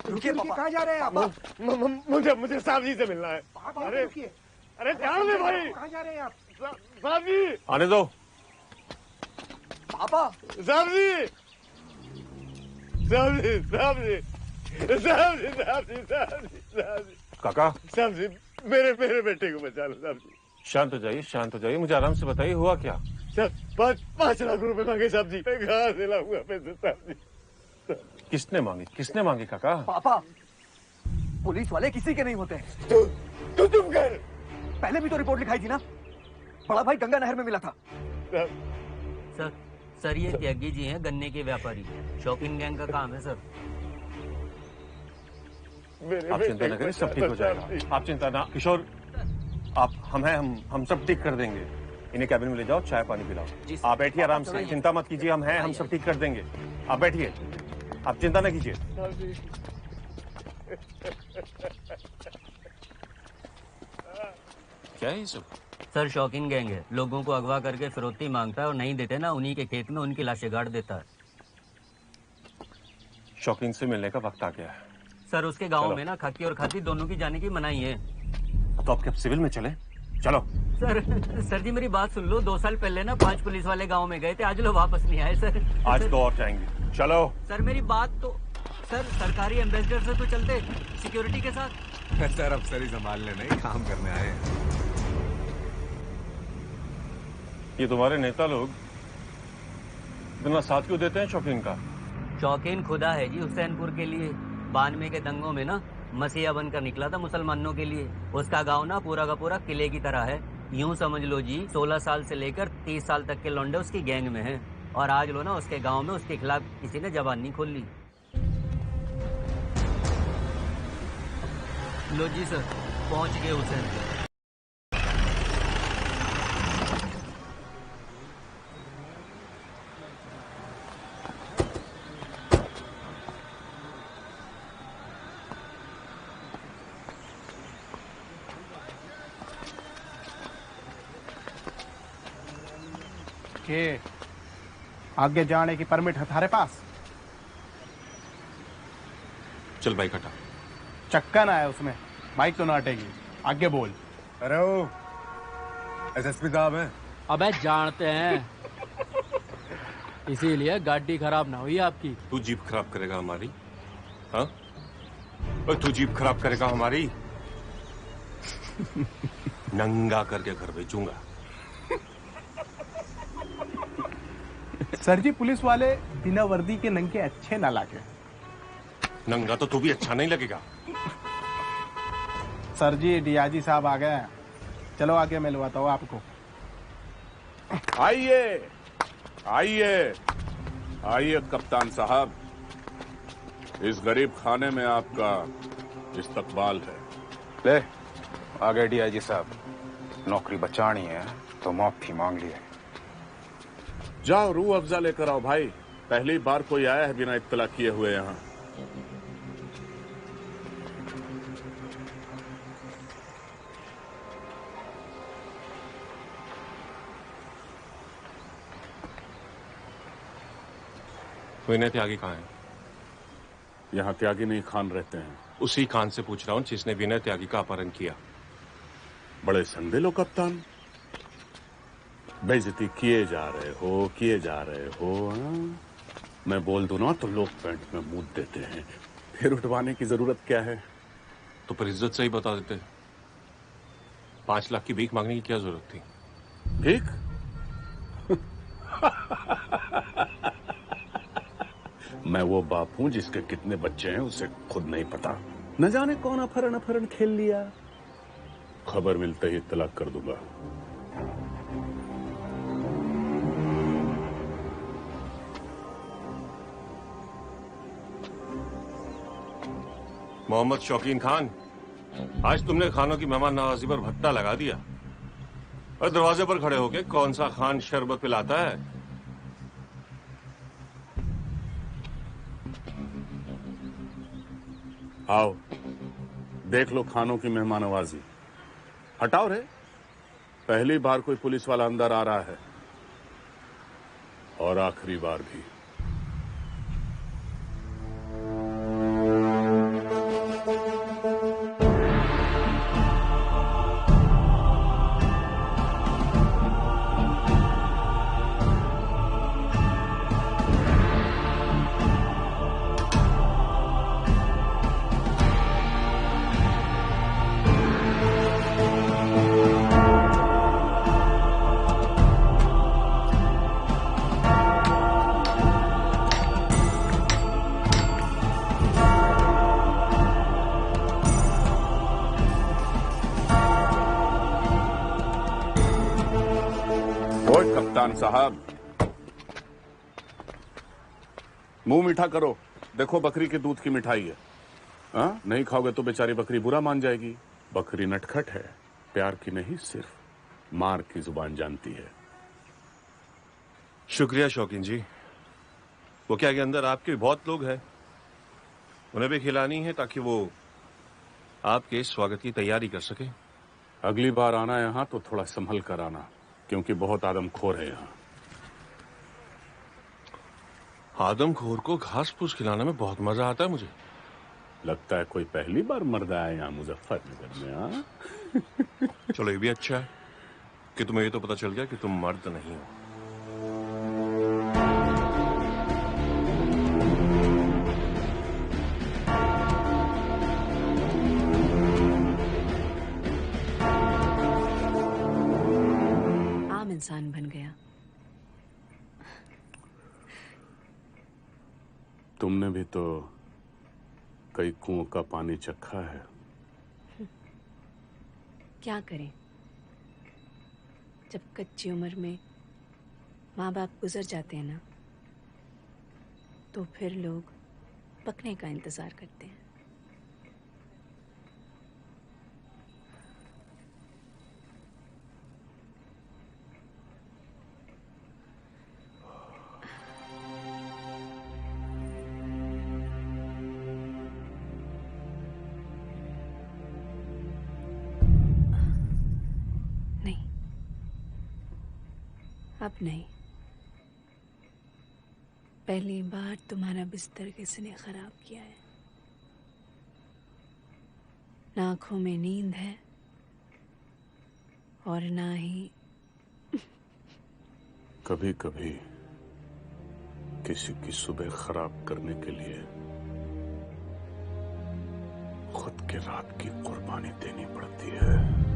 रुकिए पापा। कहाँ जा रहे हैं आप? मुझे साहब जी से मिलना है। अरे अरे ध्यान दे भाई। कहाँ जा रहे हैं आप? साहब जी आने दो। पापा साहब जी साहब जी साहब जी साहब जी साहब जी साहब जी साहब जी काका साहब जी मेरे बेटे को बचा लो साहब जी। शांत हो जाइए, मुझे आराम से बताइए हुआ क्या। साहब 5 लाख रुपए मांगे साहब जी। मैं कहाँ से लाऊंगा पैसे साहब जी। किसने मांगे काका? पापा पुलिस वाले किसी के नहीं होते। तू चुप कर। पहले भी तो रिपोर्ट लिखाई थी ना, बड़ा भाई गंगा नहर में मिला था। सर ये त्यागी जी हैं, गन्ने के व्यापारी। शॉपिंग गैंग का काम है सर। आप चिंता न करें, सब ठीक हो जाएगा। आप चिंता ना किशोर, आप हम सब ठीक कर देंगे। इन्हें कैबिन में ले जाओ, चाय पानी पिलाओ। आप बैठिए आराम से, चिंता मत कीजिए, हम सब ठीक कर देंगे। आप बैठिए, आप चिंता न कीजिए। क्या है ये सब? सर शॉकिंग गैंग है, लोगों को अगवा करके फिरौती मांगता है और नहीं देते ना उन्हीं के खेत में उनकी लाशें गाड़ देता है। शॉकिंग से मिलने का वक्त आ गया है सर। उसके गांव में ना खाकी और खाती दोनों की जाने की मनाही है। तो आप क्या सिविल में चले? चलो सर जी मेरी बात सुन लो। 2 साल पहले ना 5 पुलिस वाले गांव में गए थे, आज लोग वापस नहीं आए सर। आज तो और जाएंगे। चलो सर मेरी बात तो सर, सरकारी एम्बेसडर से तो चलते सिक्योरिटी के साथ। सर अफसर ही संभालने नहीं, काम करने आए हैं। ये तुम्हारे नेता लोग इतना साथ क्यों देते हैं शौकीन का? शौकीन खुदा है जी हुसैनपुर के लिए। 92 के दंगों में ना मसीहा बनकर निकला था मुसलमानों के लिए। उसका गांव ना पूरा का पूरा किले की तरह है। यूं समझ लो जी 16 साल से लेकर 30 साल तक के लौंडे उसकी गैंग में हैं। और आज लो ना उसके गांव में उसके खिलाफ किसी ने जबान नहीं खोल ली। लो जी सर, पहुंच गए हुसैनपुर। के आगे जाने की परमिट है थारे पास? चल बाइक हटा। चक्का ना है उसमें, बाइक तो ना हटेगी। आगे बोल। अरे ओ एसएसपी साहब हैं। अबे जानते हैं, इसीलिए गाड़ी खराब ना हुई आपकी। तू जीप खराब करेगा हमारी? हाँ तू जीप खराब करेगा हमारी? नंगा करके घर भेजूंगा। सर जी पुलिस वाले बिना वर्दी के नंगे अच्छे ना लागे। नंगा तो तू भी अच्छा नहीं लगेगा। सर जी डीआईजी साहब आ गए हैं, चलो आगे मिलवाता हूँ आपको। आइए आइए आइए कप्तान साहब, इस गरीब खाने में आपका इस्तकबाल है। ले आ गए डीआईजी साहब, नौकरी बचानी है तो माफी मांग ली है। जाओ रूह अफ़ज़ा लेकर आओ भाई, पहली बार कोई आया है बिना इत्तला किए हुए यहाँ। विनय त्यागी कहाँ है? यहाँ त्यागी नहीं खान रहते हैं। उसी खान से पूछ रहा हूँ जिसने विनय त्यागी का अपहरण किया। बड़े संदेह लो कप्तान, बेइज्जती किए जा रहे हो हाँ? मैं बोल दूं ना तो लोग पैंट में मूत देते हैं, फिर उठवाने की जरूरत क्या है? तो पर इज्जत से ही बता देते। 5 लाख की भीख मांगने की क्या जरूरत थी? भीख? मैं वो बाप हूं जिसके कितने बच्चे हैं उसे खुद नहीं पता। न जाने कौन अपहरण खेल लिया। खबर मिलते ही इत्तला कर दूंगा। मोहम्मद शौकीन खान, आज तुमने खानों की मेहमान नवाजी पर भट्टा लगा दिया और दरवाजे पर खड़े होके कौन सा खान शरबत पिलाता है। आओ देख लो खानों की मेहमान नवाजी। हटाओ रे, पहली बार कोई पुलिस वाला अंदर आ रहा है और आखिरी बार भी। साहब, मुंह मीठा करो। देखो बकरी के दूध की मिठाई है। हाँ, नहीं खाओगे तो बेचारी बकरी बुरा मान जाएगी। बकरी नटखट है, प्यार की नहीं सिर्फ मार की जुबान जानती है। शुक्रिया शौकीन जी। वो क्या कि अंदर आपके बहुत लोग हैं, उन्हें भी खिलानी है ताकि वो आपके स्वागत की तैयारी कर सके। अगली बार आना यहाँ तो थोड़ा संभल कर आना, क्योंकि बहुत आदमखोर है यहाँ। आदमखोर को घास फूस खिलाने में बहुत मजा आता है मुझे। लगता है कोई पहली बार मर्द आया यहाँ मुजफ्फरनगर में। हाँ, चलो ये भी अच्छा है कि तुम्हें ये तो पता चल गया कि तुम मर्द नहीं हो। आम इंसान बन गया। तुमने भी तो कई कुओं का पानी चखा है। क्या करें, जब कच्ची उम्र में माँ बाप गुजर जाते हैं ना, तो फिर लोग पकने का इंतजार करते हैं। अब नहीं। पहली बार तुम्हारा बिस्तर किसने खराब किया है। ना आंखों में नींद है और ना ही कभी कभी किसी की सुबह खराब करने के लिए खुद के रात की कुर्बानी देनी पड़ती है।